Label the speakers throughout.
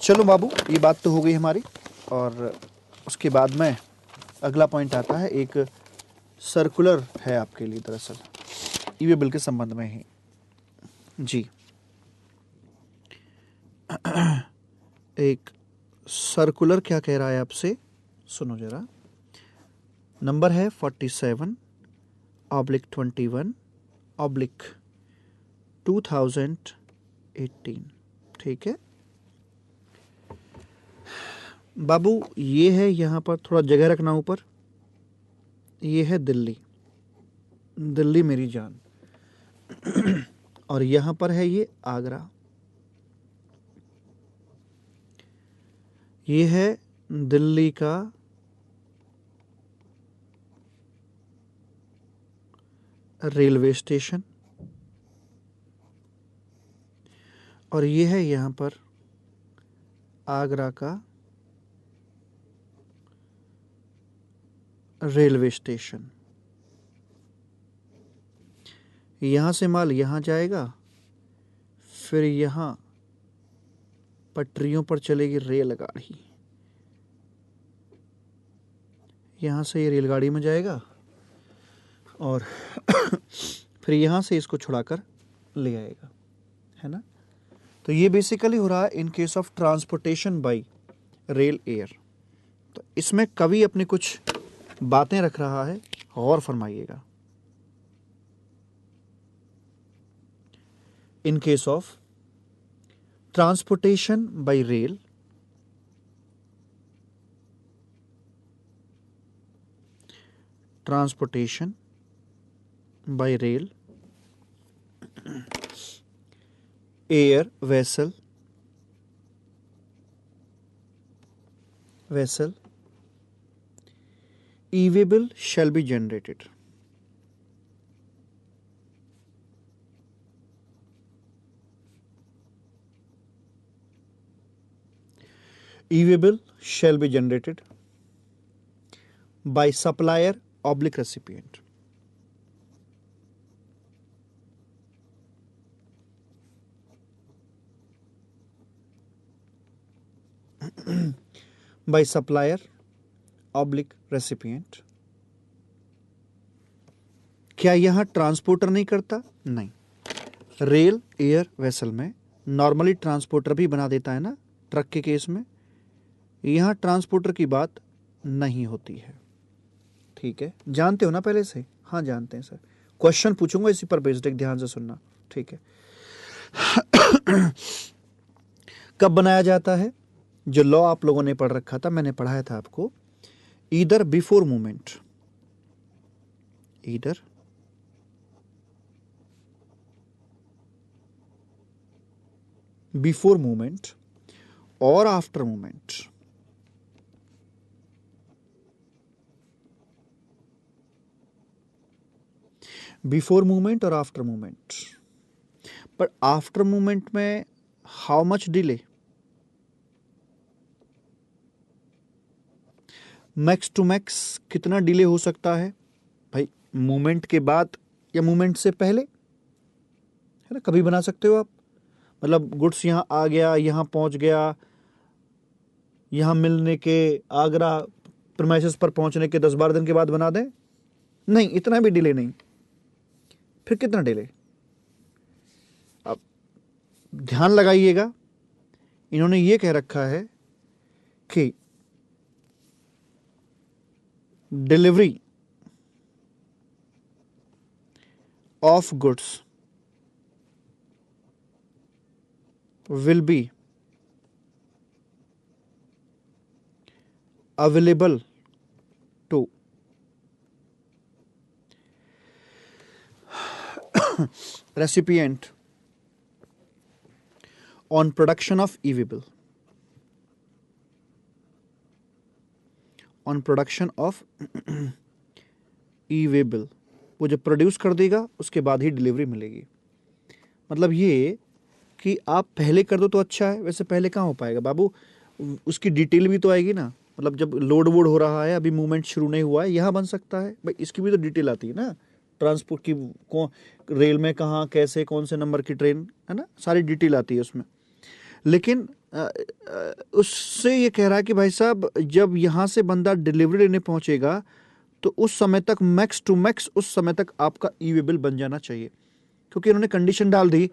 Speaker 1: चलो बाबू, ये बात तो हो गई हमारी। और उसके बाद में अगला पॉइंट आता है, एक सर्कुलर है आपके लिए, दरअसल ई-वे बिल के संबंध में ही जी। एक सर्कुलर क्या कह रहा है आपसे, सुनो जरा। नंबर है 47/21/2018। ठीक है बाबू, ये है, यहाँ पर थोड़ा जगह रखना ऊपर। ये है दिल्ली, दिल्ली मेरी जान। और यहाँ पर है ये आगरा। ये है दिल्ली का रेलवे स्टेशन। और ये है यहाँ पर आगरा का रेलवे स्टेशन। यहाँ से माल यहाँ जाएगा, फिर यहाँ पटरियों पर चलेगी रेलगाड़ी। यहाँ से ये रेलगाड़ी में जाएगा और फिर यहाँ से इसको छुड़ाकर ले आएगा, है ना। तो ये बेसिकली हो रहा है in case of transportation by rail air. तो इसमें कवि अपनी कुछ बातें रख रहा है, गौर फरमाइएगा। In case of transportation by rail, transportation by rail, air vessel, e way bill shall be generated. E-way bill shall be generated by supplier oblique recipient. By supplier oblique recipient. क्या यहां ट्रांसपोर्टर नहीं करता? नहीं। रेल एयर वेसल में normally transporter भी बना देता है ना, ट्रक के केस में। यहां ट्रांसपोर्टर की बात नहीं होती है। ठीक है, जानते हो ना पहले से? हाँ जानते हैं सर। क्वेश्चन पूछूंगा इसी पर बेस्ड, ध्यान से सुनना। ठीक है। कब बनाया जाता है? जो लॉ आप लोगों ने पढ़ रखा था, मैंने पढ़ाया था आपको, either before movement, either before movement और आफ्टर मूवमेंट। बिफोर मूवमेंट और आफ्टर मूवमेंट। पर आफ्टर मूवमेंट में how much delay? Max to max कितना डिले हो सकता है भाई? मूवमेंट के बाद या मूवमेंट से पहले, है ना, कभी बना सकते हो आप। मतलब गुड्स यहाँ आ गया, यहाँ पहुँच गया, यहाँ मिलने के, आगरा प्रीमाइसेस पर पहुँचने के 10-12 दिन के बाद बना दें? नहीं, इतना भी डिले नहीं। फिर कितना डिले? अब ध्यान लगाइएगा, इन्होंने ये कह रखा है कि delivery of goods will be available to recipient on production of e-way bill, on production of e-way bill। वो जब प्रोड्यूस कर देगा उसके बाद ही डिलीवरी मिलेगी। मतलब ये कि आप पहले कर दो तो अच्छा है। वैसे पहले कहाँ हो पाएगा बाबू, उसकी डिटेल भी तो आएगी ना। मतलब जब लोड वोड हो रहा है, अभी मूवमेंट शुरू नहीं हुआ है, यहाँ बन सकता है भाई। इसकी भी तो डिटेल आती है ना, ट्रांसपोर्ट की, कौन रेल में कहाँ कैसे, कौन से नंबर की ट्रेन, है ना, सारी डिटेल आती है उसमें। लेकिन उससे ये कह रहा है कि भाई साहब जब यहाँ से बंदा डिलीवरी लेने पहुंचेगा तो उस समय तक मैक्स टू मैक्स उस समय तक आपका ई वे बिल बन जाना चाहिए, क्योंकि इन्होंने कंडीशन डाल दी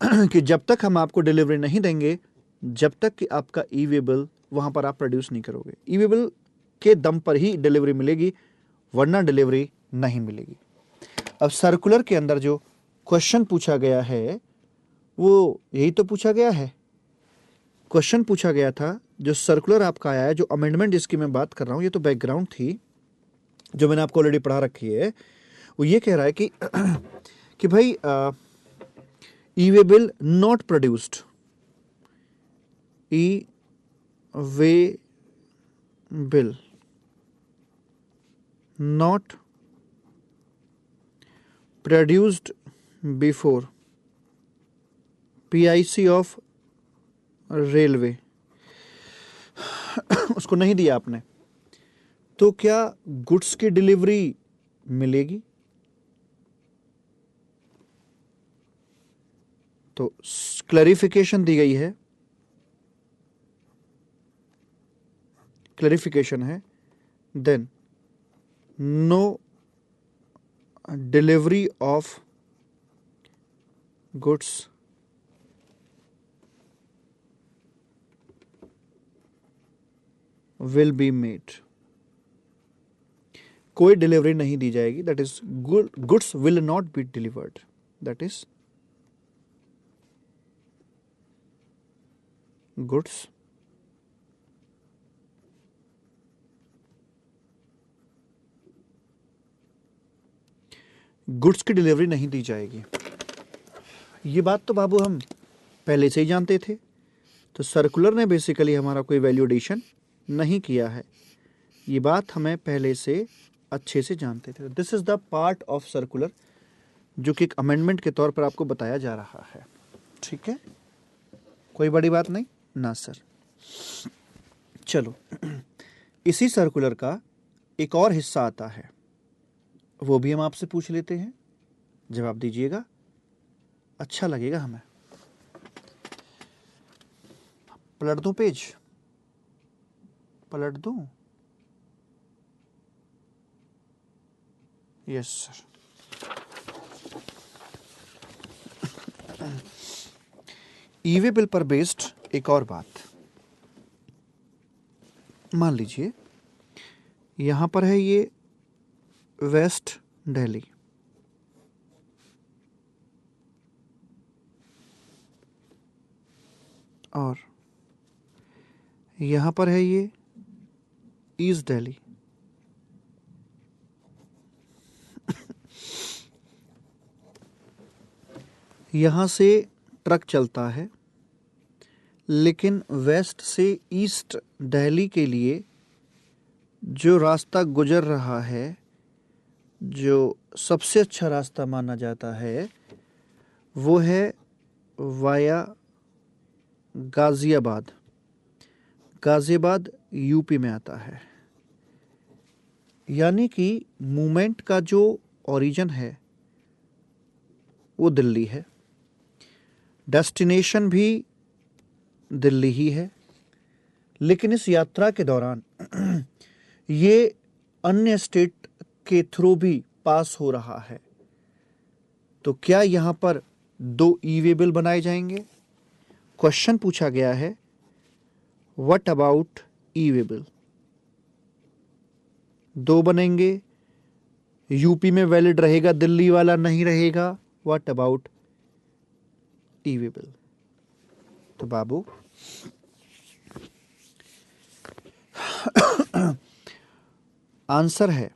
Speaker 1: कि जब तक हम आपको डिलीवरी नहीं देंगे, जब तक कि आपका ई वे बिल वहाँ पर आप प्रोड्यूस नहीं करोगे। ई वे बिल के दम पर ही डिलीवरी मिलेगी, वरना डिलीवरी नहीं मिलेगी। अब सर्कुलर के अंदर जो क्वेश्चन पूछा गया है वो यही तो पूछा गया है। क्वेश्चन पूछा गया था जो सर्कुलर आपका आया है, जो अमेंडमेंट जिसकी मैं बात कर रहा हूँ, ये तो बैकग्राउंड थी जो मैंने आपको ऑलरेडी पढ़ा रखी है। वो ये कह रहा है कि भाई e way bill not produced, e way bill not produced before PIC of railway उसको नहीं दिया आपने, तो क्या गुड्स की डिलीवरी मिलेगी? तो क्लैरिफिकेशन दी गई है, क्लैरिफिकेशन है, then no delivery of goods will be made. कोई डिलीवरी नहीं दी जाएगी, that is goods will not be delivered, that is goods goods की डिलीवरी नहीं दी जाएगी। ये बात तो बाबू हम पहले से ही जानते थे, तो सर्कुलर ने बेसिकली हमारा कोई वैल्यू एडिशन नहीं किया है, ये बात हमें पहले से अच्छे से जानते थे। This is the part of circular जो कि एक अमेंडमेंट के तौर पर आपको बताया जा रहा है। ठीक है, कोई बड़ी बात नहीं ना सर। चलो, इसी सर्कुलर का एक और हिस्सा आता है, वो भी हम आपसे पूछ लेते हैं, जवाब दीजिएगा, अच्छा लगेगा हमें। पलट दूं पेज, पलट दूं? Yes sir. E way bill पर बेस्ड एक और बात, मान लीजिए यहां पर है ये वेस्ट दिल्ली, और यहां पर है ये ईस्ट दिल्ली। यहां से ट्रक चलता है, लेकिन वेस्ट से ईस्ट दिल्ली के लिए जो रास्ता गुजर रहा है, जो सबसे अच्छा रास्ता माना जाता है, वो है वाया गाज़ियाबाद। गाज़ियाबाद यूपी में आता है, यानी कि मूवमेंट का जो ओरिजिन है वो दिल्ली है, डेस्टिनेशन भी दिल्ली ही है, लेकिन इस यात्रा के दौरान ये अन्य स्टेट के थ्रू भी पास हो रहा है। तो क्या यहाँ पर 2 ई वे बिल बनाए जाएंगे? क्वेश्चन पूछा गया है, what about e way bill? 2 बनेंगे, यूपी में वैलिड रहेगा, दिल्ली वाला नहीं रहेगा, what about e way bill? तो बाबू आंसर है,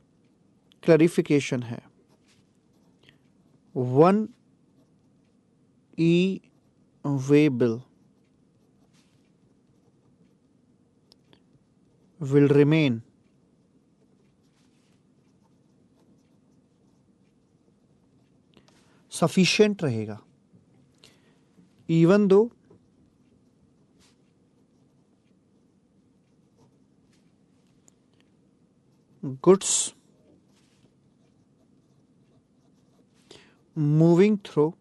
Speaker 1: क्लैरिफिकेशन है, 1 e way bill will remain sufficient रहेगा, even though goods moving through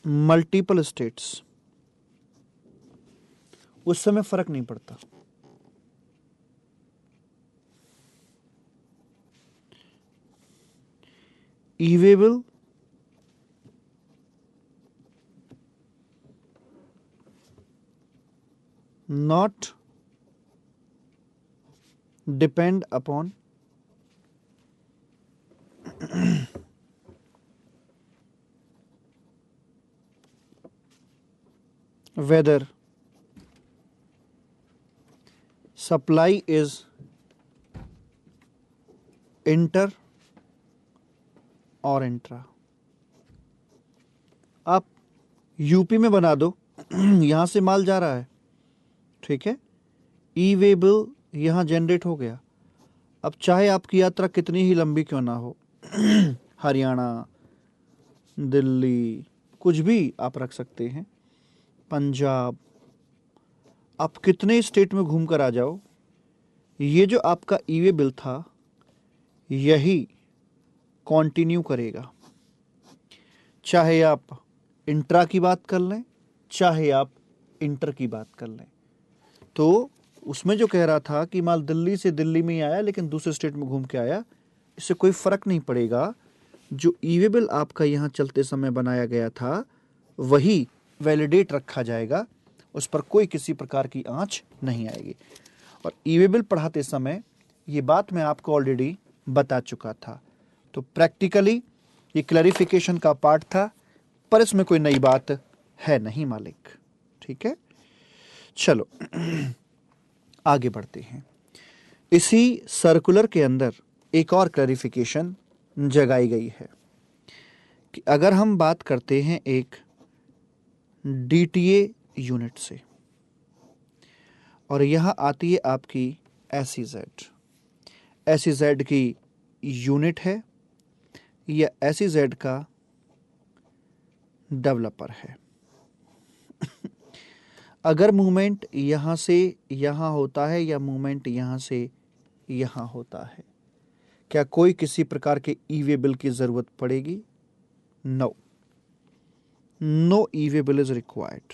Speaker 1: multiple states, उस समय फर्क नहीं पड़ता। E-way not depend upon whether supply is inter और इंट्रा। आप यूपी में बना दो, यहां से माल जा रहा है, ठीक है, ई-वे बिल यहां जनरेट हो गया। अब चाहे आपकी यात्रा कितनी ही लंबी क्यों ना हो, हरियाणा, दिल्ली, कुछ भी आप रख सकते हैं, पंजाब, आप कितने स्टेट में घूम कर आ जाओ, ये जो आपका ई-वे बिल था यही कंटिन्यू करेगा। चाहे आप इंट्रा की बात कर लें, चाहे आप इंटर की बात कर लें। तो उसमें जो कह रहा था कि माल दिल्ली से दिल्ली में ही आया लेकिन दूसरे स्टेट में घूम के आया, इससे कोई फर्क नहीं पड़ेगा। जो ई-वे बिल आपका यहाँ चलते समय बनाया गया था वही वैलिडेट रखा जाएगा, उस पर कोई किसी प्रकार की आंच नहीं आएगी। और ई-वे बिल पढ़ाते समय ये बात मैं आपको ऑलरेडी बता चुका था। तो प्रैक्टिकली ये क्लैरिफिकेशन का पार्ट था, पर इसमें कोई नई बात है नहीं मालिक, ठीक है। चलो आगे बढ़ते हैं। इसी सर्कुलर के अंदर एक और क्लैरिफिकेशन जगाई गई है कि अगर हम बात करते हैं एक डीटीए यूनिट से, और यहां आती है आपकी एसईजेड, एसईजेड की यूनिट है या एसईजेड का डेवलपर है। अगर मूवमेंट यहां से यहां होता है या मूवमेंट यहां से यहां होता है, क्या कोई किसी प्रकार के ई-वे बिल की जरूरत पड़ेगी? No, no e way bill is required.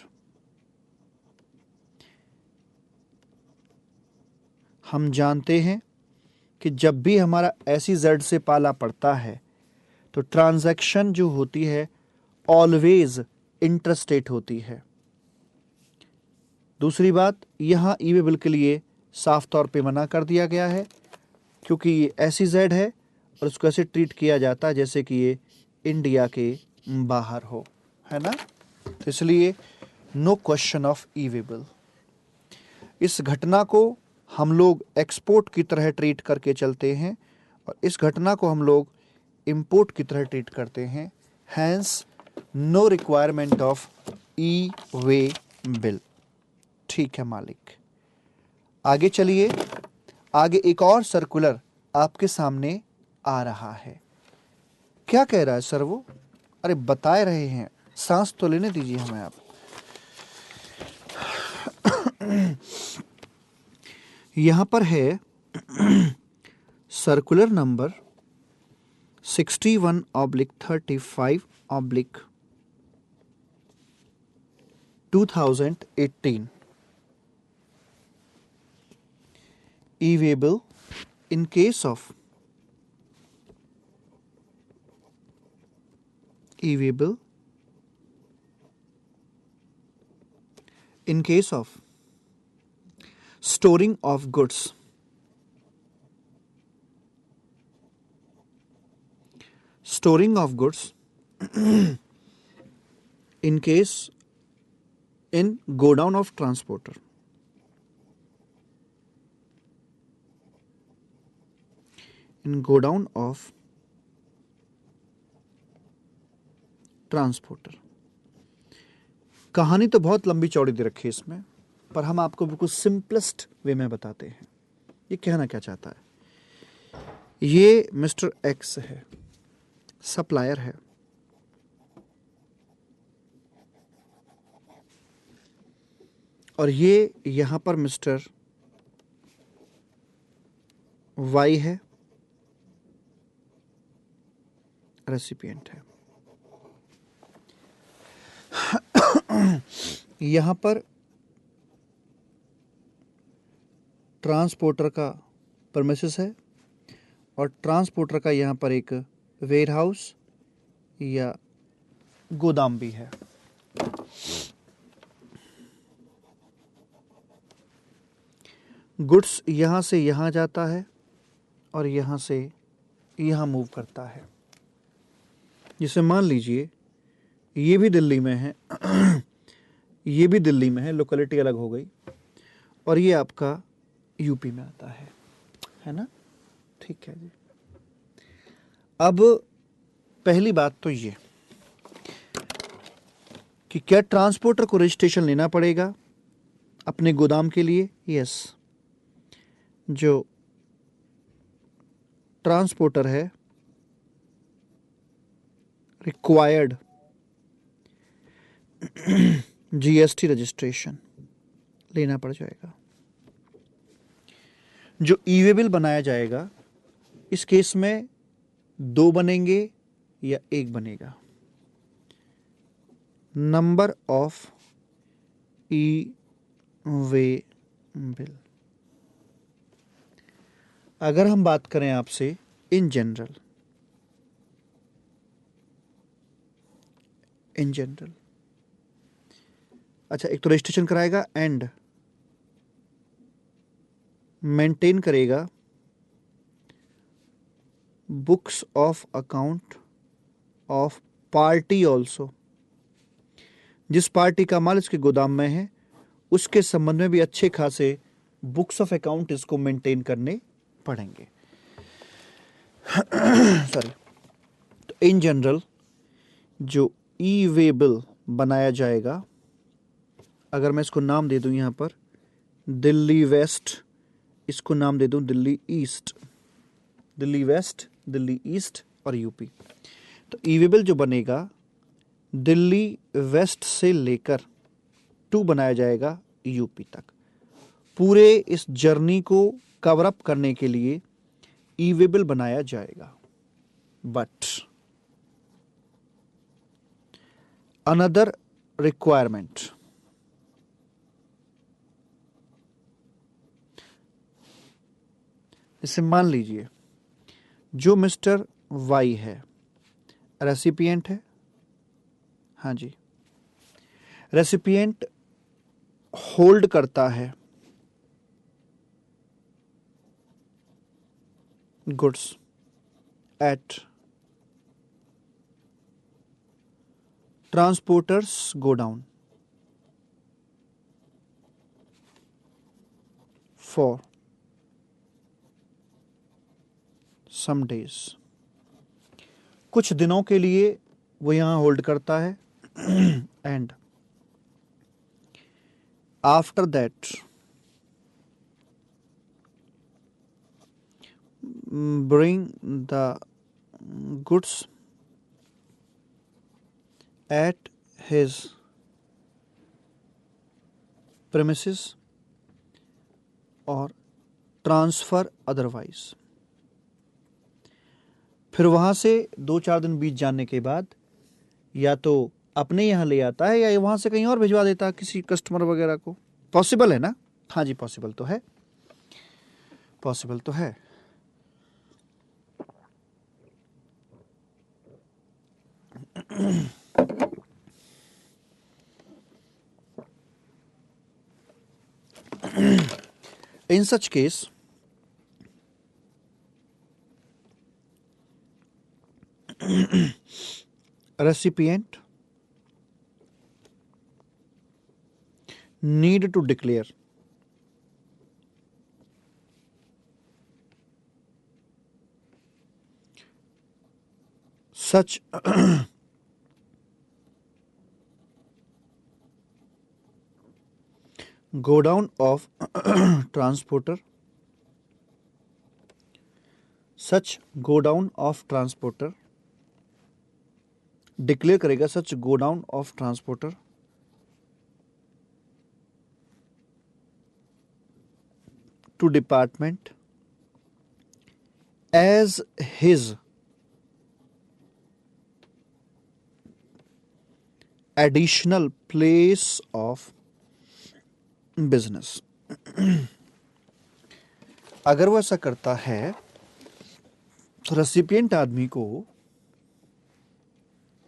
Speaker 1: हम जानते हैं कि जब भी हमारा एसईजेड से पाला पड़ता है तो ट्रांजैक्शन जो होती है ऑलवेज इंटरस्टेट होती है। दूसरी बात, यहां ई-वे बिल के लिए साफ तौर पे मना कर दिया गया है क्योंकि ये एसईजेड है और उसको ऐसे ट्रीट किया जाता है जैसे कि ये इंडिया के बाहर हो, है ना। तो इसलिए no question of e way bill. इस घटना को हम लोग एक्सपोर्ट की तरह ट्रीट करके चलते हैं और इस घटना को हम लोग इंपोर्ट की तरह ट्रीट करते हैं। Hence no requirement of e way bill. ठीक है मालिक, आगे चलिए। आगे एक और सर्कुलर आपके सामने आ रहा है। क्या कह रहा है सर वो? अरे बताए रहे हैं, सांस तो लेने दीजिए हमें आप। यहां पर है circular number 61/35/2018। E-way bill in case of e-way bill in case of storing of goods, storing of goods in case in godown of transporter, in godown of transporter. कहानी तो बहुत लंबी चौड़ी दे रखी है इसमें, पर हम आपको बिल्कुल सिंपलेस्ट वे में बताते हैं। ये कहना क्या चाहता है, ये मिस्टर एक्स है, सप्लायर है, और ये यहां पर मिस्टर वाई है, रेसिपिएंट है। यहाँ पर ट्रांसपोर्टर का परमिसेस है और ट्रांसपोर्टर का यहाँ पर एक वेयरहाउस या गोदाम भी है। गुड्स यहाँ से यहाँ जाता है और यहाँ से यहाँ मूव करता है। जिसे मान लीजिए ये भी दिल्ली में है ये भी दिल्ली में है, लोकेलिटी अलग हो गई, और ये आपका यूपी में आता है ना। ठीक है जी। अब पहली बात तो ये कि क्या ट्रांसपोर्टर को रजिस्ट्रेशन लेना पड़ेगा अपने गोदाम के लिए? यस, जो ट्रांसपोर्टर है रिक्वायर्ड जीएसटी रजिस्ट्रेशन लेना पड़ जाएगा। जो ई वे बिल बनाया जाएगा इस केस में 2 बनेंगे या 1 बनेगा। Number of E way bill. अगर हम बात करें आपसे इन जनरल, अच्छा, एक तो रजिस्ट्रेशन कराएगा एंड मेंटेन करेगा books of account of party also. जिस पार्टी का माल इसके गोदाम में है उसके संबंध में भी अच्छे खासे बुक्स ऑफ अकाउंट इसको मेंटेन करने पड़ेंगे। सॉरी। तो इन जनरल जो ई वे बिल बनाया जाएगा, अगर मैं इसको नाम दे दूं यहां पर दिल्ली वेस्ट, इसको नाम दे दूं Delhi east, Delhi west, Delhi east और यूपी। तो ई वे बिल जो बनेगा दिल्ली वेस्ट से लेकर टू बनाया जाएगा यूपी तक। पूरे इस जर्नी को कवर अप करने के लिए ई वे बिल बनाया जाएगा। बट अनदर रिक्वायरमेंट, इसे मान लीजिए जो मिस्टर वाई है रेसिपिएंट है, हाँ जी, रेसिपिएंट होल्ड करता है goods at transporters godown for some days. कुछ दिनों के लिए वो यहां होल्ड करता है and after that bring the goods at his premises or transfer otherwise। फिर वहां से 2-4 दिन बीत जाने के बाद या तो अपने यहाँ ले आता है या वहां से कहीं और भिजवा देता है किसी कस्टमर वगैरह को। पॉसिबल है ना? हाँ जी, पॉसिबल तो है, पॉसिबल तो है। In such case, recipient need to declare such godown of transporter, such godown of transporter, declare करेगा such godown of transporter to department as his additional place of business. अगर वो ऐसा करता है तो रेसिपिएंट आदमी को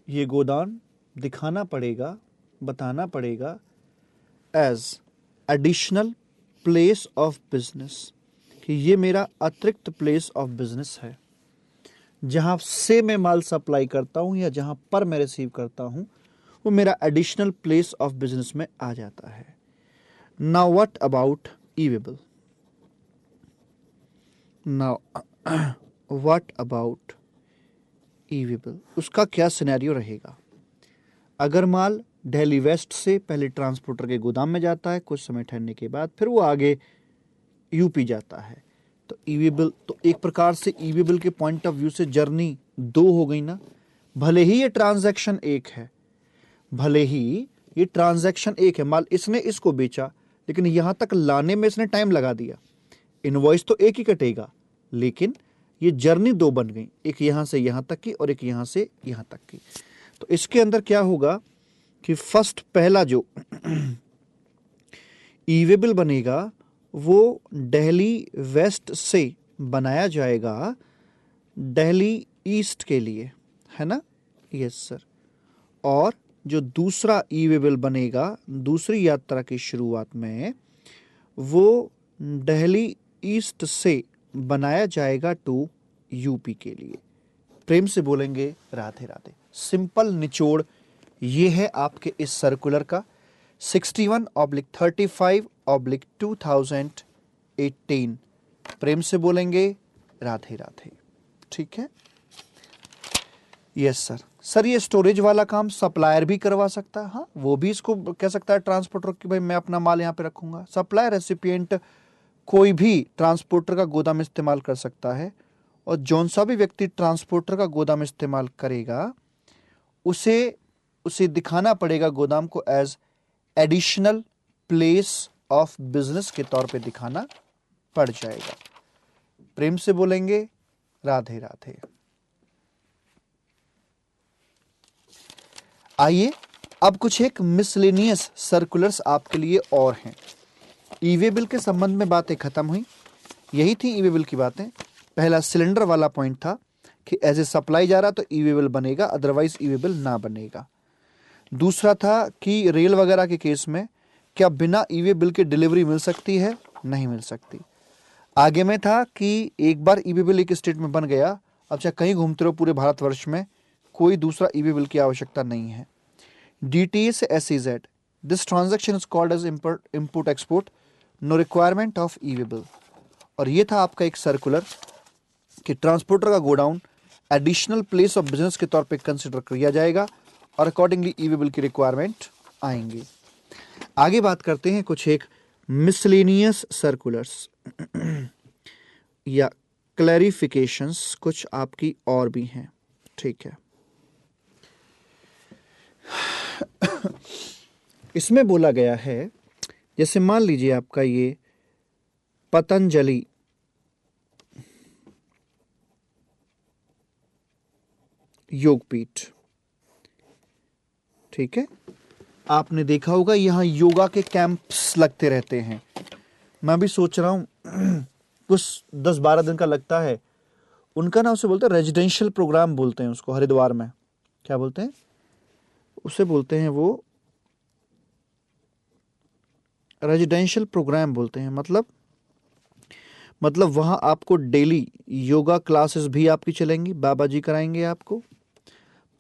Speaker 1: ये गोदाम दिखाना पड़ेगा, बताना पड़ेगा as additional place of business, कि ये मेरा अतिरिक्त प्लेस ऑफ बिजनेस है, जहां से मैं माल सप्लाई करता हूं या जहां पर मैं रिसीव करता हूं, वो मेरा एडिशनल प्लेस ऑफ बिजनेस में आ जाता है। Now what about e way bill? Now what about e way bill? उसका क्या सिनेरियो रहेगा? अगर माल दिल्ली वेस्ट से पहले ट्रांसपोर्टर के गोदाम में जाता है, कुछ समय ठहरने के बाद फिर वो आगे यूपी जाता है, तो ईवेबल, तो एक प्रकार से ईवेबल के पॉइंट ऑफ व्यू से जर्नी दो हो गई ना। भले ही ये ट्रांजैक्शन एक है, भले ही ये ट्रांजैक्शन एक है, माल इसने इसको बेचा, लेकिन यहां तक लाने में इसने टाइम लगा दिया। इनवॉइस तो एक ही कटेगा, लेकिन ये जर्नी दो बन गई, एक यहां से यहां तक की और एक यहां से यहां तक की। तो इसके अंदर क्या होगा कि फर्स्ट पहला जो ईवेबल बनेगा वो दिल्ली वेस्ट से बनाया जाएगा दिल्ली ईस्ट के लिए, है ना? Yes sir. और जो दूसरा ईवेबल बनेगा दूसरी यात्रा की शुरुआत में, वो दिल्ली ईस्ट से बनाया जाएगा टू यूपी के लिए। प्रेम से बोलेंगे राधे राधे। सिंपल निचोड़ ये है आपके इस सर्कुलर का 61/35/2018। प्रेम से बोलेंगे राधे राधे। ठीक है? Yes sir. सर ये स्टोरेज वाला काम सप्लायर भी करवा सकता है? हाँ, वो भी इसको कह सकता है ट्रांसपोर्टर कि भाई मैं अपना माल यहाँ पे रखूंगा। सप्लायर रेसिपिएंट कोई भी ट्रांसपोर्टर का गोदाम इस्तेमाल कर सकता है, और जौन सा भी व्यक्ति ट्रांसपोर्टर का गोदाम इस्तेमाल करेगा उसे दिखाना पड़ेगा गोदाम को as additional place of business के तौर पे दिखाना पड़ जाएगा। प्रेम से बोलेंगे राधे राधे। आइए अब कुछ एक मिसलेनियस सर्कुलर्स आपके लिए और हैं। ईवेबल के संबंध में बातें खत्म हुई, यही थी ईवेबल की बातें। पहला सिलेंडर वाला पॉइंट था कि एज ए सप्लाई जा रहा तो ईवेबल बनेगा, अदरवाइज ईवेबल ना बनेगा। दूसरा था कि रेल वगैरह के केस में क्या बिना ईवेबल के डिलीवरी मिल सकती है? नहीं मिल सकती। आगे में था कि एक बार ईवेबल एक स्टेट में बन गया, अब चाहे कहीं घूमते रहो पूरे भारतवर्ष में, कोई दूसरा ईवेबल की आवश्यकता नहीं है। DTA से SEZ, this transaction is called as import export, no requirement of e way bill. और ये था आपका एक सर्कुलर कि ट्रांसपोर्टर का godown additional place of business के तौर पे कंसिडर किया जाएगा और अकॉर्डिंगली ईवेबल की रिक्वायरमेंट आएंगी। आगे बात करते हैं कुछ एक मिसलेनियस सर्कुलर्स या क्लैरिफिकेशंस, कुछ आपकी और भी हैं। ठीक है? इसमें बोला गया है, जैसे मान लीजिए आपका ये पतंजलि योगपीठ, ठीक है? आपने देखा होगा यहां योगा के कैंप्स लगते रहते हैं। मैं भी सोच रहा हूं कुछ 10-12 दिन का लगता है। उनका ना उसे बोलते हैं रेजिडेंशियल प्रोग्राम बोलते हैं उसको, हरिद्वार में क्या बोलते हैं उसे? बोलते हैं वो रेजिडेंशियल प्रोग्राम बोलते हैं। मतलब वहां आपको डेली योगा क्लासेस भी आपकी चलेंगी, बाबा जी कराएंगे आपको,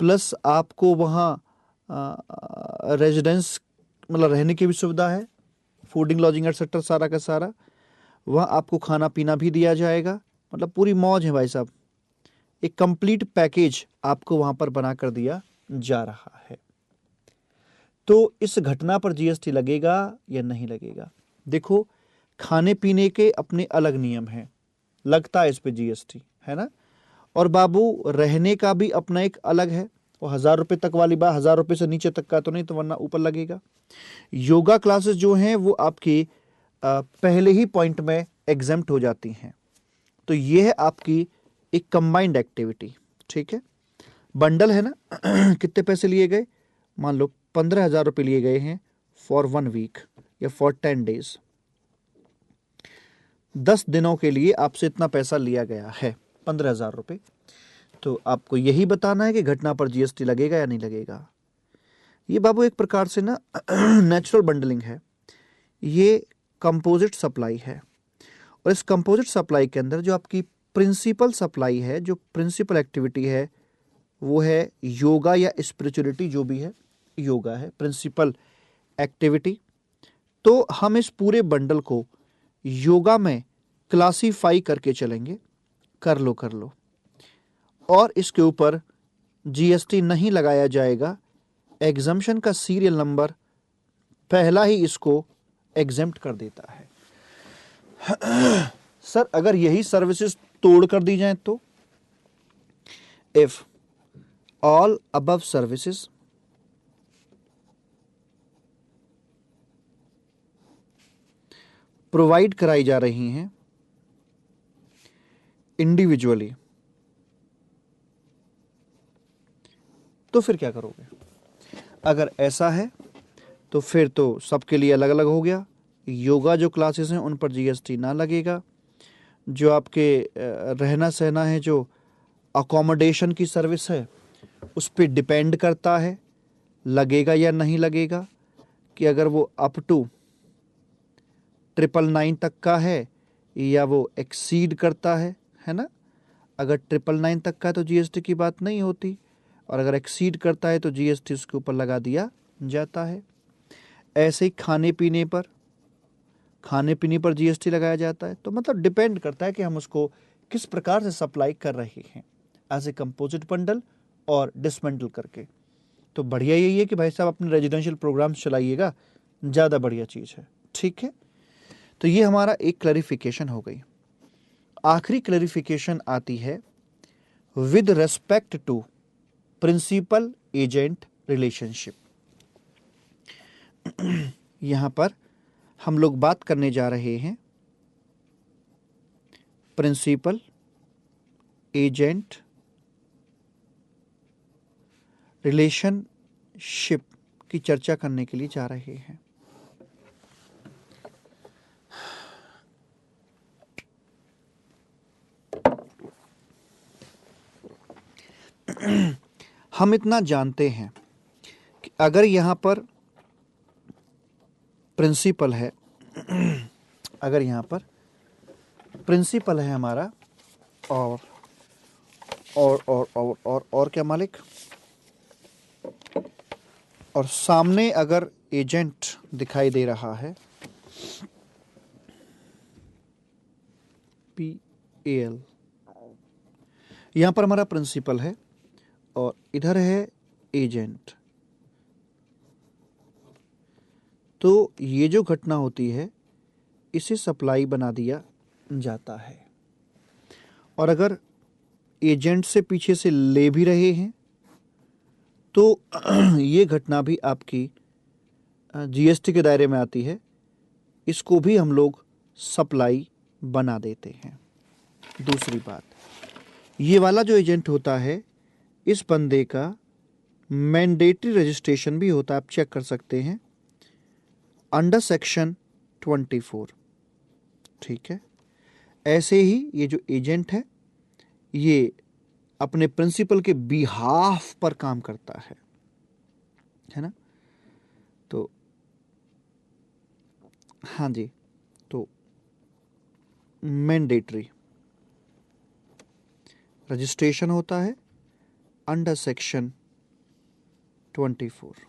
Speaker 1: प्लस आपको वहाँ रेजिडेंस मतलब रहने की भी सुविधा है, फूडिंग लॉजिंग एटसेट्रा सारा का सारा। वहाँ आपको खाना पीना भी दिया जाएगा, मतलब पूरी मौज है भाई साहब। एक कंप्लीट पैकेज आपको वहाँ पर बना कर दिया जा रहा है। तो इस घटना पर GST लगेगा या नहीं लगेगा? देखो, खाने पीने के अपने अलग नियम हैं, लगता है इस पे GST, है ना? और बाबू रहने का भी अपना एक अलग है, वो 1000 रुपये तक वाली बात, 1000 रुपये से नीचे तक का तो नहीं, तो वरना ऊपर लगेगा। योगा क्लासेस जो हैं वो आपकी पहले ही पॉइंट में एग्जेम्प्ट हो जाती हैं। तो ये है आपकी एक कंबाइंड एक्टिविटी। ठीक है? बंडल है ना कितने पैसे लिए गए? मान लो 15,000 रुपये लिए गए हैं फॉर 1 वीक या फॉर 10 डेज। 10 दिनों के लिए आपसे इतना पैसा लिया गया है, 15,000 रुपये। तो आपको यही बताना है कि घटना पर जीएसटी लगेगा या नहीं लगेगा। ये बाबू एक प्रकार से ना नेचुरल बंडलिंग है, ये कंपोजिट सप्लाई है। और इस कंपोजिट सप्लाई के अंदर जो आपकी प्रिंसिपल सप्लाई है, जो प्रिंसिपल एक्टिविटी है, वो है योगा या स्पिरिचुअलिटी, जो भी है योगा है प्रिंसिपल एक्टिविटी। तो हम इस पूरे बंडल को योगा में क्लासीफाई करके चलेंगे, कर लो, और इसके ऊपर जीएसटी नहीं लगाया जाएगा। एग्जम्पशन का सीरियल नंबर पहला ही इसको एग्जेम्प्ट कर देता है। सर अगर यही सर्विसेज तोड़ कर दी जाए तो, if all above services provide कराई जा रही हैं इंडिविजुअली, तो फिर क्या करोगे? अगर ऐसा है तो फिर तो सबके लिए अलग अलग हो गया। योगा जो क्लासेस हैं उन पर जीएसटी ना लगेगा। जो आपके रहना सहना है, जो अकोमोडेशन की सर्विस है, उस पर डिपेंड करता है लगेगा या नहीं लगेगा, कि अगर वो अप टू 999 तक का है या वो एक्सीड करता है ना। अगर 999 तक का है तो जीएसटी की बात नहीं होती, और अगर एक्सीड करता है तो जीएसटी उसके ऊपर लगा दिया जाता है। ऐसे ही खाने पीने पर जीएसटी लगाया जाता है। तो मतलब डिपेंड करता है कि हम उसको किस प्रकार से सप्लाई कर रहे हैं, एज ए कंपोजिट बंडल और डिसमेंटल करके। तो बढ़िया यही है कि भाई साहब अपने रेजिडेंशियल प्रोग्राम चलाइएगा, ज़्यादा बढ़िया चीज़ है। ठीक है, तो ये हमारा एक क्लैरिफिकेशन हो गई। आखिरी क्लैरिफिकेशन आती है with respect to principal agent relationship. यहां पर हम लोग बात करने जा रहे हैं प्रिंसिपल एजेंट रिलेशनशिप की चर्चा करने के लिए जा रहे हैं। हम इतना जानते हैं कि अगर यहां पर प्रिंसिपल है, अगर यहां पर प्रिंसिपल है हमारा, और क्या मालिक, और सामने अगर एजेंट दिखाई दे रहा है, PAL, यहां पर हमारा प्रिंसिपल है और इधर है एजेंट, तो ये जो घटना होती है इसे सप्लाई बना दिया जाता है। और अगर एजेंट से पीछे से ले भी रहे हैं तो ये घटना भी आपकी जीएसटी के दायरे में आती है, इसको भी हम लोग सप्लाई बना देते हैं। दूसरी बात, ये वाला जो एजेंट होता है, इस बंदे का मैंडेटरी रजिस्ट्रेशन भी होता है, आप चेक कर सकते हैं अंडर सेक्शन 24। ठीक है, ऐसे ही ये जो एजेंट है ये अपने प्रिंसिपल के बिहाफ पर काम करता है ना। तो हाँ जी, तो मैंडेटरी रजिस्ट्रेशन होता है अंडर सेक्शन 24।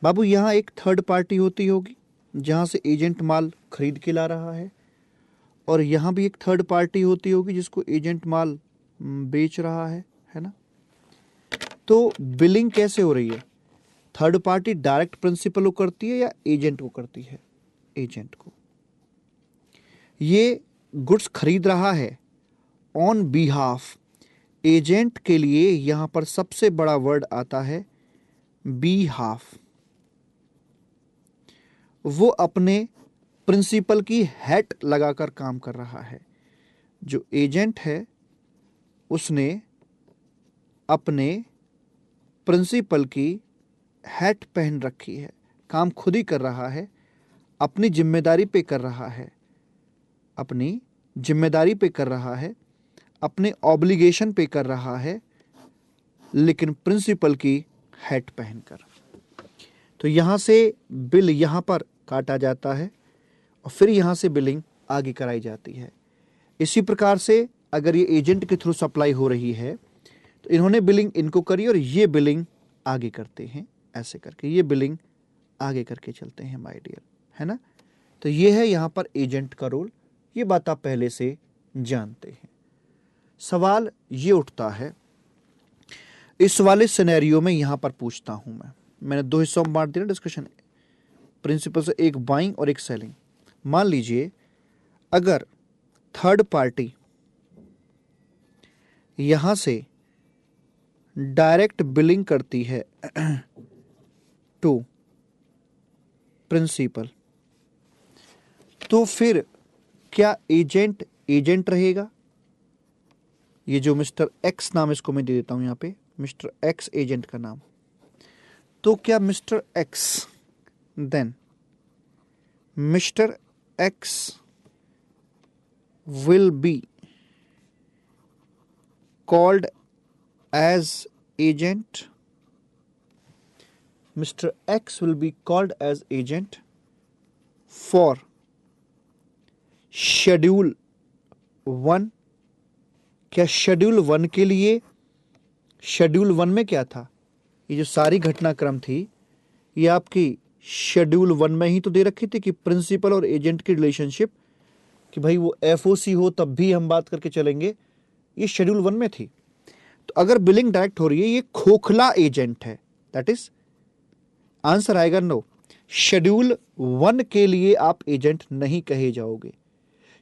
Speaker 1: बाबू यहाँ एक थर्ड पार्टी होती होगी जहाँ से एजेंट माल खरीद के ला रहा है, और यहाँ भी एक थर्ड पार्टी होती होगी जिसको एजेंट माल बेच रहा है ना। तो बिलिंग कैसे हो रही है? थर्ड पार्टी डायरेक्ट प्रिंसिपल को करती है या एजेंट को करती है? एजेंट को। ये गुड्स खरीद रहा है ऑन बिहाफ। एजेंट के लिए यहां पर सबसे बड़ा वर्ड आता है बिहाफ। वो अपने प्रिंसिपल की हैट लगाकर काम कर रहा है। जो एजेंट है उसने अपने प्रिंसिपल की हैट पहन रखी है, काम खुद ही कर रहा है, अपनी जिम्मेदारी पे कर रहा है, अपनी जिम्मेदारी पे कर रहा है, अपने ऑब्लिगेशन पे कर रहा है, लेकिन प्रिंसिपल की हैट पहनकर। तो यहां से बिल यहां पर काटा जाता है और फिर यहां से बिलिंग आगे कराई जाती है। इसी प्रकार से अगर ये एजेंट के थ्रू सप्लाई हो रही है तो इन्होंने बिलिंग इनको करी और ये बिलिंग आगे करते हैं, ऐसे करके ये बिलिंग आगे करके चलते हैं माय डियर, है ना। तो ये है यहां पर एजेंट का रोल, ये बात आप पहले से जानते हैं। सवाल ये उठता है, इस वाले सिनेरियो में यहां पर पूछता हूं मैंने दो हिस्सों में बांट दिया डिस्कशन, प्रिंसिपल से एक बाइंग और एक सेलिंग। मान लीजिए अगर थर्ड पार्टी यहां से डायरेक्ट बिलिंग करती है टू प्रिंसिपल, तो फिर क्या एजेंट एजेंट रहेगा? ये जो मिस्टर एक्स नाम इसको मैं दे देता हूं यहां पे, मिस्टर एक्स एजेंट का नाम। तो क्या mister X then mister X will be called as agent? Mr. X will be called as agent for Schedule 1। क्या Schedule 1 के लिए, Schedule 1 में क्या था? ये जो सारी घटनाक्रम थी ये आपकी Schedule 1 में ही तो दे रखी थी कि प्रिंसिपल और एजेंट की रिलेशनशिप, कि भाई वो एफओसी हो तब भी हम बात करके चलेंगे, ये शेड्यूल 1 में थी। तो अगर बिलिंग डायरेक्ट हो रही है, ये खोखला एजेंट है, दैट इज आंसर आएगा नो। शेड्यूल 1 के लिए आप एजेंट नहीं कहे जाओगे।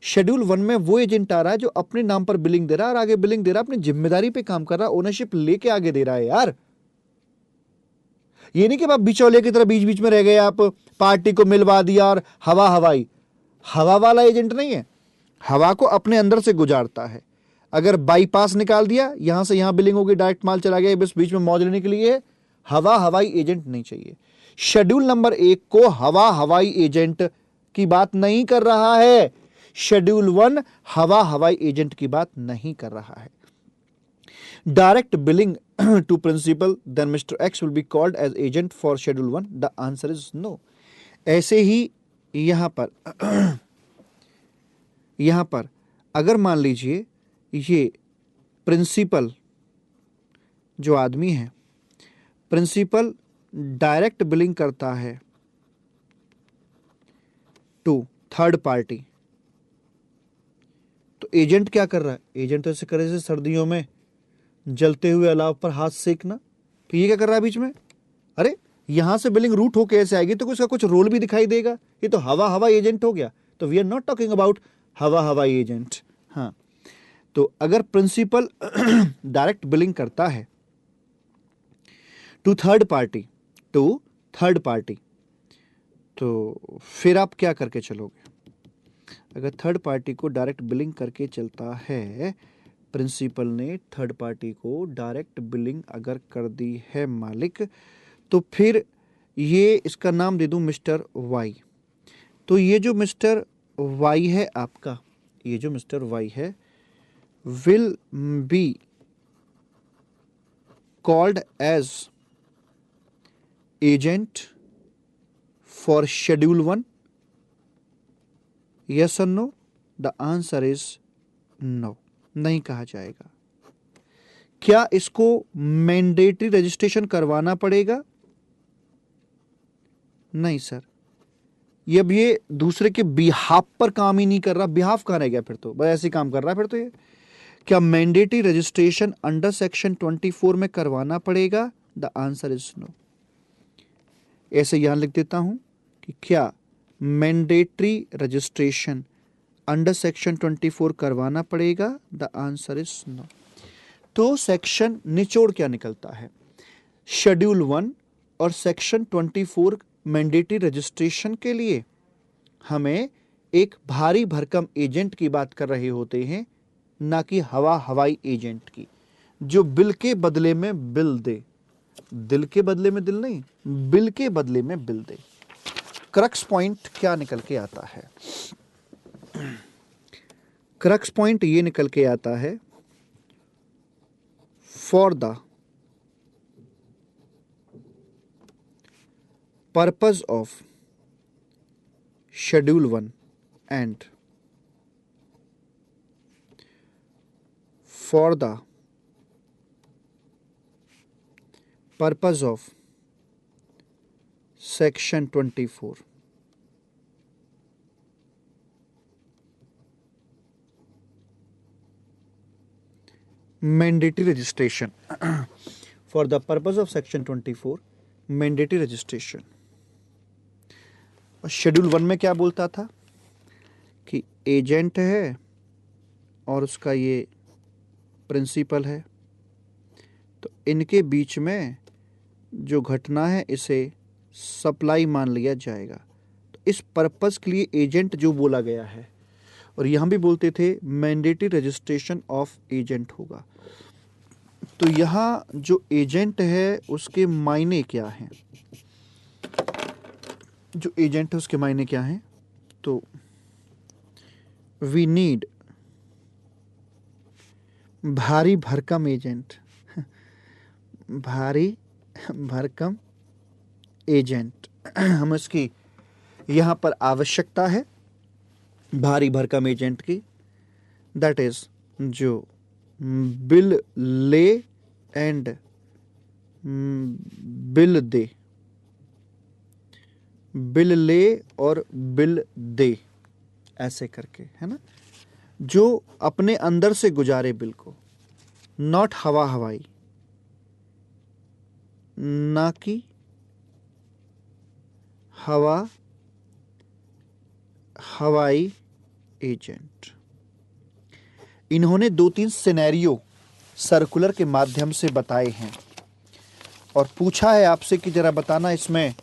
Speaker 1: शेड्यूल 1 में वो एजेंट आ रहा है जो अपने नाम पर बिलिंग दे रहा है और आगे बिलिंग दे रहा है, अपनी जिम्मेदारी पे काम कर रहा है, ओनरशिप लेके आगे दे रहा है यार। ये नहीं कि आप बिचौलिए की तरह बीच बीच में रह गए, आप पार्टी को मिलवा दिया और हवा हवाई। हवा वाला एजेंट नहीं है, हवा को अपने अंदर से गुजारता है। अगर बाईपास निकाल दिया, यहां से यहां बिलिंग होगी, डायरेक्ट माल चला गया, बस बीच में मौज लेने के लिए, हवा हवाई एजेंट नहीं चाहिए। शेड्यूल नंबर 1 को हवा हवाई एजेंट की बात नहीं कर रहा है, शेड्यूल 1 हवा हवाई एजेंट की बात नहीं कर रहा है। Direct billing to principal, then mister X will be called as agent for schedule 1, the answer is no. ऐसे ही यहां पर अगर मान लीजिए ये प्रिंसिपल जो आदमी है, प्रिंसिपल डायरेक्ट बिलिंग करता है टू थर्ड पार्टी, तो एजेंट क्या कर रहा है? एजेंट तो ऐसे करे जैसे सर्दियों में जलते हुए अलाव पर हाथ सेकना। तो ये क्या कर रहा है बीच में? अरे यहां से बिलिंग रूट होके ऐसे आएगी तो उसका कुछ रोल भी दिखाई देगा, ये तो हवा हवा एजेंट हो गया। तो we are not talking about हवा हवाई एजेंट। हाँ, तो अगर प्रिंसिपल डायरेक्ट बिलिंग करता है टू थर्ड पार्टी, तो फिर आप क्या करके चलोगे? अगर थर्ड पार्टी को डायरेक्ट बिलिंग करके चलता है, प्रिंसिपल ने थर्ड पार्टी को डायरेक्ट बिलिंग अगर कर दी है मालिक, तो फिर ये इसका नाम दे दूं मिस्टर वाई। तो ये जो मिस्टर वाई है आपका, ये जो मिस्टर वाई है will be called as agent for schedule 1, yes और no? The answer is no, नहीं कहा जाएगा। क्या इसको मैंडेटरी रजिस्ट्रेशन करवाना पड़ेगा? नहीं सर, ये अब ये दूसरे के बिहाफ पर काम ही नहीं कर रहा, बिहाफ कहां रह गया फिर? तो बस ऐसे काम कर रहा है फिर तो। ये क्या मैंडेटरी रजिस्ट्रेशन अंडर सेक्शन 24 में करवाना पड़ेगा? The answer is no. ऐसे यहां लिख देता हूं कि क्या मैंडेटरी रजिस्ट्रेशन अंडर सेक्शन 24 करवाना पड़ेगा? The answer is no. तो सेक्शन निचोड़ क्या निकलता है? शेड्यूल 1 और सेक्शन 24 मैंडेटरी रजिस्ट्रेशन के लिए हमें एक भारी भरकम एजेंट की बात कर रहे होते हैं, ना कि हवा हवाई एजेंट की, जो बिल के बदले में बिल दे। दिल के बदले में दिल नहीं, बिल के बदले में बिल दे। क्रक्स पॉइंट क्या निकल के आता है? क्रक्स पॉइंट ये निकल के आता है, for the purpose of schedule 1 and for the purpose of section 24 mandatory registration. For the purpose of section 24 mandatory registration. Schedule 1 में क्या बोलता था कि एजेंट है और उसका ये प्रिंसिपल है, तो इनके बीच में जो घटना है इसे सप्लाई मान लिया जाएगा। तो इस पर्पस के लिए एजेंट जो बोला गया है, और यहाँ भी बोलते थे मैंडेटरी रजिस्ट्रेशन ऑफ एजेंट होगा। तो यहाँ जो एजेंट है उसके मायने क्या हैं? जो एजेंट है उसके मायने क्या हैं? तो वी नीड भारी भरकम एजेंट। भारी भरकम एजेंट हम इसकी यहाँ पर आवश्यकता है भारी भरकम एजेंट की, दैट इज जो बिल ले एंड बिल दे, बिल ले और बिल दे, ऐसे करके, है ना, जो अपने अंदर से गुजारे बिल को, नॉट हवा हवाई, ना कि हवा हवाई एजेंट। इन्होंने 2-3 सिनेरियो सर्कुलर के माध्यम से बताए हैं और पूछा है आपसे कि जरा बताना इसमें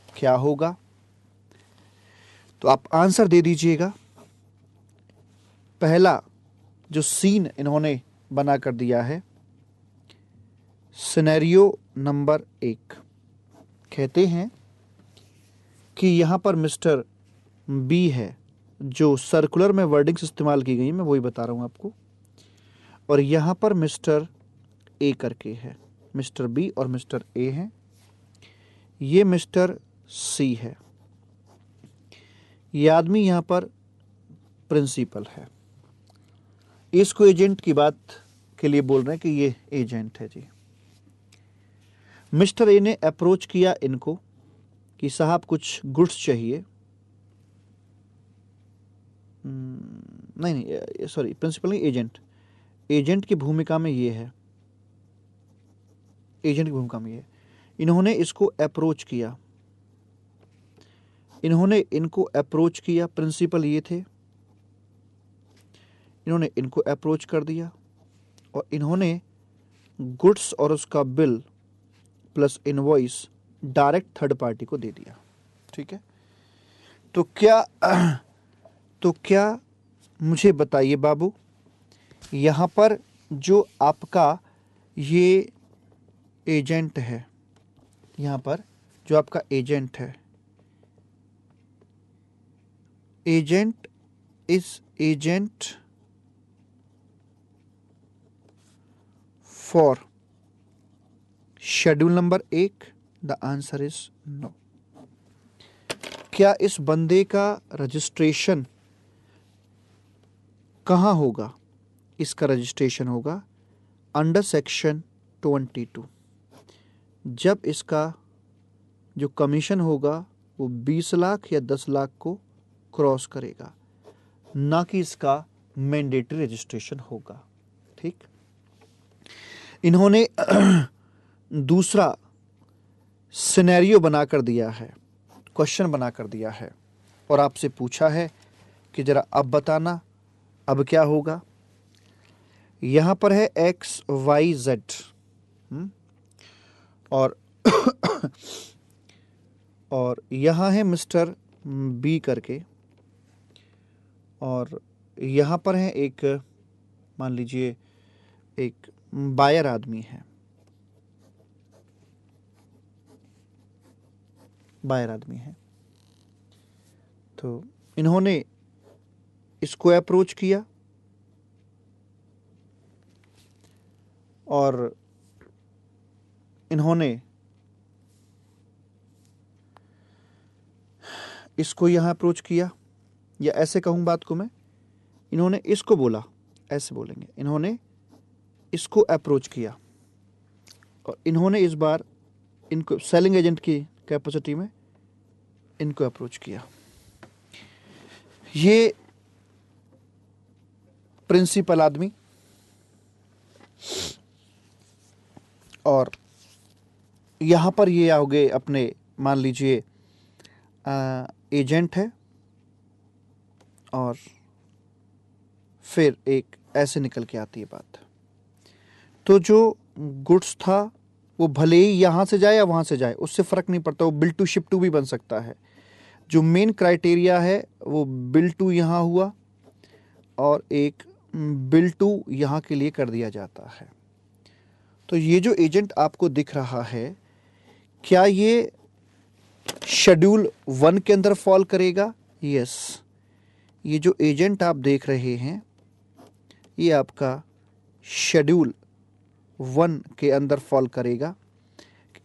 Speaker 1: क्या होगा, तो आप आंसर दे दीजिएगा। पहला जो सीन इन्होंने बना कर दिया है, सिनेरियो नंबर 1, कहते हैं कि यहाँ पर मिस्टर बी है, जो सर्कुलर में वर्डिंग्स इस्तेमाल की गई हैं मैं वही बता रहा हूँ आपको, और यहाँ पर मिस्टर ए करके है, मिस्टर बी और मिस्टर ए हैं, ये मिस्टर सी है, ये आदमी यहाँ पर प्रिंसिपल है। इसको एजेंट की बात के लिए बोल रहे हैं कि ये एजेंट है जी। मिस्टर ए ने अप्रोच किया इनको कि साहब कुछ गुड्स चाहिए, नहीं सॉरी, प्रिंसिपल नहीं, एजेंट, एजेंट की भूमिका में ये है, एजेंट की भूमिका में ये है। इन्होंने इसको अप्रोच किया, इन्होंने इनको अप्रोच किया, प्रिंसिपल ये थे, इन्होंने इनको अप्रोच कर दिया और इन्होंने गुड्स और उसका bill plus invoice direct third party को दे दिया। ठीक है, तो क्या मुझे बताइए बाबू, यहाँ पर जो आपका ये एजेंट है, यहाँ पर जो आपका एजेंट है, agent is agent for schedule number 1, the answer is no. क्या इस बंदे का रजिस्ट्रेशन कहाँ होगा? इसका रजिस्ट्रेशन होगा अंडर सेक्शन 22, जब इसका जो कमीशन होगा वो 20 लाख या 10 लाख को क्रॉस करेगा, ना कि इसका मैंडेटरी रजिस्ट्रेशन होगा। ठीक, इन्होंने दूसरा सिनेरियो बनाकर दिया है, क्वेश्चन बनाकर दिया है और आपसे पूछा है कि जरा अब बताना अब क्या होगा। यहाँ पर है XYZ और यहाँ है मिस्टर बी करके, और यहाँ पर है एक, मान लीजिए एक बायर आदमी है, बायर आदमी है। तो इन्होंने इसको अप्रोच किया और इन्होंने इसको यहाँ अप्रोच किया, या ऐसे कहूँ बात को मैं, इन्होंने इसको बोला, ऐसे बोलेंगे, इन्होंने इसको अप्रोच किया और इन्होंने इस बार इनको सेलिंग एजेंट की कैपेसिटी में इनको अप्रोच किया। ये प्रिंसिपल आदमी और यहाँ पर ये आओगे अपने, मान लीजिए एजेंट है, और फिर एक ऐसे निकल के आती है बात। तो जो गुड्स था वो भले ही यहाँ से जाए या वहाँ से जाए, उससे फ़र्क नहीं पड़ता, वो बिल टू शिप टू भी बन सकता है। जो मेन क्राइटेरिया है वो बिल टू यहाँ हुआ और एक बिल टू यहाँ के लिए कर दिया जाता है। तो ये जो एजेंट आपको दिख रहा है, क्या ये शेड्यूल 1 के अंदर फॉल करेगा? यस, ये जो एजेंट आप देख रहे हैं ये आपका शेड्यूल 1 के अंदर फॉल करेगा।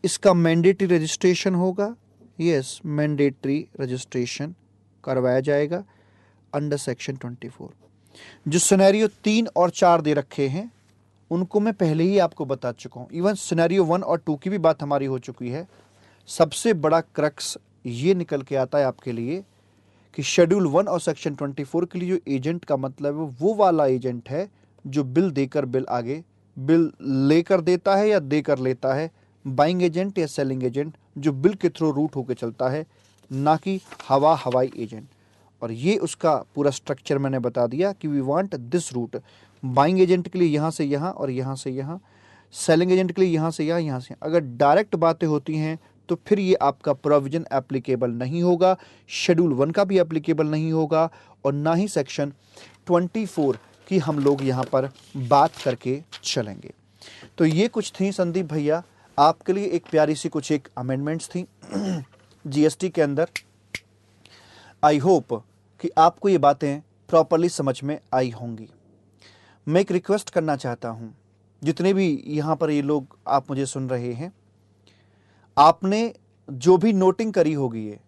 Speaker 1: इसका मैंडेटरी रजिस्ट्रेशन होगा। यस, मैंडेटरी रजिस्ट्रेशन करवाया जाएगा अंडर सेक्शन 24। जो सिनेरियो 3 और 4 दे रखे हैं उनको मैं पहले ही आपको बता चुका हूँ। इवन सिनेरियो 1 और 2 की भी बात हमारी हो चुकी है। सबसे बड़ा क्रक्स ये निकल के आता है आपके लिए कि शेड्यूल 1 और सेक्शन 24 के लिए जो एजेंट का मतलब है वो वाला एजेंट है जो बिल देकर बिल आगे बिल लेकर देता है या देकर लेता है, बाइंग एजेंट या सेलिंग एजेंट जो बिल के थ्रू रूट होकर चलता है, ना कि हवाई एजेंट। और ये उसका पूरा स्ट्रक्चर मैंने बता दिया कि we want this route. Buying agent के लिए यहाँ से यहाँ और यहाँ से यहाँ, सेलिंग एजेंट के लिए यहाँ से यहाँ, यहाँ से यहाँ। अगर डायरेक्ट बातें होती हैं तो फिर ये आपका प्रोविजन एप्लीकेबल नहीं होगा, शेड्यूल 1 का भी एप्लीकेबल नहीं होगा और ना ही सेक्शन 24 की हम लोग यहाँ पर बात करके चलेंगे। तो ये कुछ थी संदीप भैया आपके लिए एक प्यारी सी कुछ एक अमेंडमेंट्स थी जीएसटी के अंदर। आई होप कि आपको ये बातें प्रॉपरली समझ में आई होंगी। मैं एक रिक्वेस्ट करना चाहता हूँ, जितने भी यहाँ पर ये लोग आप मुझे सुन रहे हैं, आपने जो भी नोटिंग करी होगी, ये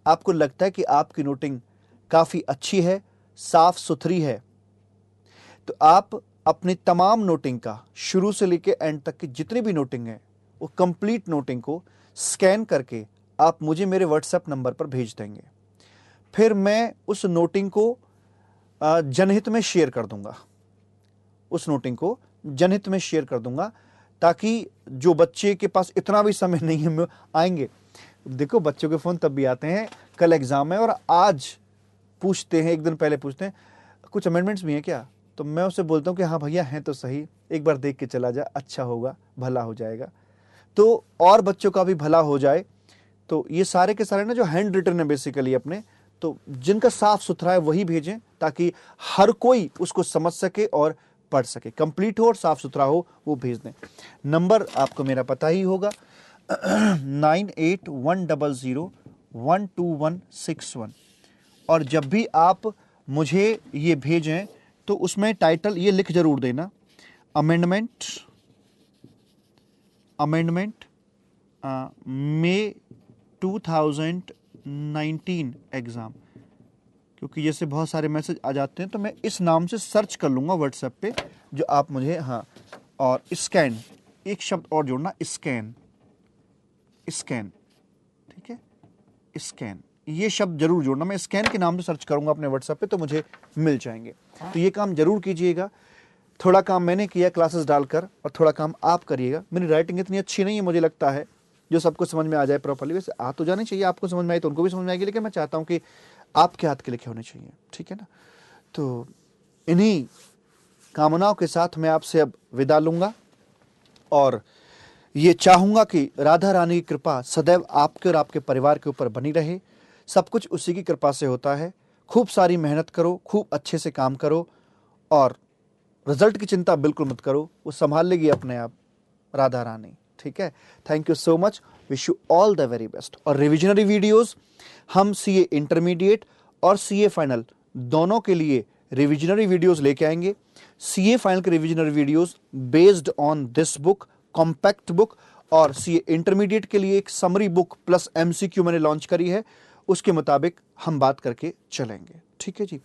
Speaker 1: आपको लगता है कि आपकी नोटिंग काफ़ी अच्छी है, साफ सुथरी है, तो आप अपनी तमाम नोटिंग का शुरू से लेकर एंड तक की जितनी भी नोटिंग है वो कंप्लीट नोटिंग को स्कैन करके आप मुझे मेरे व्हाट्सएप नंबर पर भेज देंगे। फिर मैं उस नोटिंग को जनहित में शेयर कर दूंगा, उस नोटिंग को जनहित में शेयर कर दूंगा, ताकि जो बच्चे के पास इतना भी समय नहीं है आएंगे। देखो बच्चों के फ़ोन तब भी आते हैं, कल एग्ज़ाम है और आज पूछते हैं, एक दिन पहले पूछते हैं कुछ अमेंडमेंट्स भी हैं क्या, तो मैं उससे बोलता हूँ कि हाँ भैया हैं तो सही, एक बार देख के चला जा, अच्छा होगा, भला हो जाएगा, तो और बच्चों का भी भला हो जाए। तो ये सारे के सारे ना जो हैंड रिटन है बेसिकली अपने, तो जिनका साफ सुथरा है वही भेजें ताकि हर कोई उसको समझ सके और पढ़ सके, कंप्लीट हो और साफ सुथरा हो, वो भेज दें। नंबर आपको मेरा पता ही होगा 9810012161। और जब भी आप मुझे ये भेजें तो उसमें टाइटल ये लिख जरूर देना, अमेंडमेंट मई 2019 एग्ज़ाम, क्योंकि जैसे बहुत सारे मैसेज आ जाते हैं तो मैं इस नाम से सर्च कर लूँगा व्हाट्सएप पे जो आप मुझे, हाँ, और स्कैन, एक शब्द और जोड़ना, स्कैन, ठीक है, स्कैन, ये शब्द जरूर जोड़ना। मैं स्कैन के नाम से सर्च करूँगा अपने व्हाट्सएप पे तो मुझे मिल जाएंगे। तो ये काम जरूर कीजिएगा। थोड़ा काम मैंने किया क्लासेस डालकर और थोड़ा काम आप करिएगा। मेरी राइटिंग इतनी अच्छी नहीं है, मुझे लगता है, जो सबको समझ में आ जाए प्रॉपर्ली। वैसे आ तो जानी चाहिए, आपको समझ में आई तो उनको भी समझ में आएगी, लेकिन मैं चाहता हूँ कि आपके हाथ के लिखे होने चाहिए, ठीक है ना। तो इन्हीं कामनाओं के साथ मैं आपसे अब विदा लूँगा और ये चाहूँगा कि राधा रानी की कृपा सदैव आपके और आपके परिवार के ऊपर बनी रहे। सब कुछ उसी की कृपा से होता है। खूब सारी मेहनत करो, खूब अच्छे से काम करो और रिजल्ट की चिंता बिल्कुल मत करो, वो संभाल लेगी अपने आप राधा रानी, ठीक है, thank you so much, wish you all the very best. और रिविजनरी वीडियोस हम सीए इंटरमीडिएट और सीए फाइनल दोनों के लिए रिविजनरी वीडियोस लेके आएंगे। सीए फाइनल के revisionary videos based on this book, compact book, और सीए इंटरमीडिएट के लिए एक समरी बुक प्लस एमसीक्यू मैंने लॉन्च करी है, उसके मुताबिक हम बात करके चलेंगे। ठीक है जी।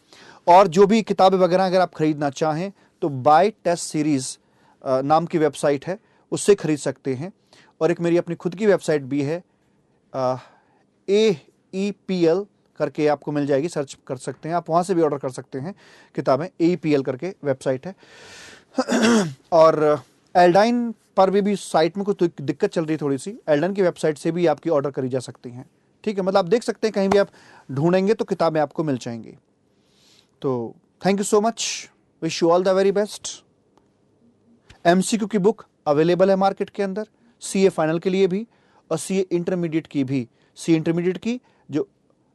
Speaker 1: और जो भी किताबें वगैरह अगर आप खरीदना चाहें तो बाय टेस्ट सीरीज नाम की वेबसाइट है, उससे खरीद सकते हैं। और एक मेरी अपनी खुद की वेबसाइट भी है, AEPL करके आपको मिल जाएगी, सर्च कर सकते हैं आप, वहाँ से भी ऑर्डर कर सकते हैं किताबें। AEPL करके वेबसाइट है। और एल्डाइन पर भी साइट में कुछ दिक्कत चल रही है थोड़ी सी, एल्डाइन की वेबसाइट से भी आपकी ऑर्डर करी जा सकती हैं। ठीक है, मतलब आप देख सकते हैं, कहीं भी आप ढूंढेंगे तो किताबें आपको मिल जाएंगी। तो thank you so much, wish you all the very best. MCQ की बुक अवेलेबल है मार्केट के अंदर, सीए फाइनल के लिए भी और सीए इंटरमीडिएट की भी। सीए इंटरमीडिएट की जो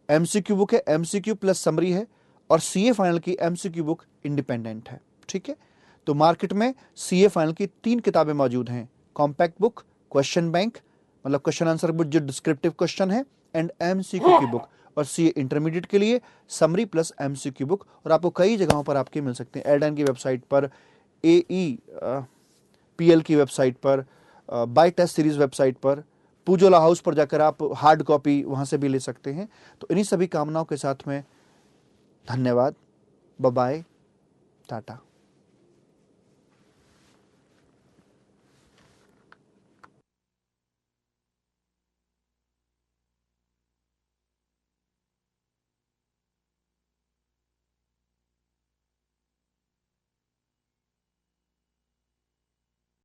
Speaker 1: एमसीक्यू बुक है, एमसीक्यू प्लस समरी है, और सीए फाइनल की एमसीक्यू बुक इंडिपेंडेंट है। ठीक है, तो मार्केट में सीए फाइनल की 3 किताबें मौजूद हैं, कॉम्पैक्ट बुक, क्वेश्चन बैंक मतलब क्वेश्चन आंसर बुक जो डिस्क्रिप्टिव क्वेश्चन है, एंड एमसीक्यू की बुक। और सीए इंटरमीडिएट के लिए समरी प्लस एमसीक्यू बुक। और आपको कई जगहों पर आपके मिल सकते हैं, एल्डाइन की वेबसाइट पर, AEPL की वेबसाइट पर, बाय टेस्ट सीरीज वेबसाइट पर, पूजोला हाउस पर जाकर आप हार्ड कॉपी वहां से भी ले सकते हैं। तो इन्हीं सभी कामनाओं के साथ में धन्यवाद, बाय बाय, टाटा।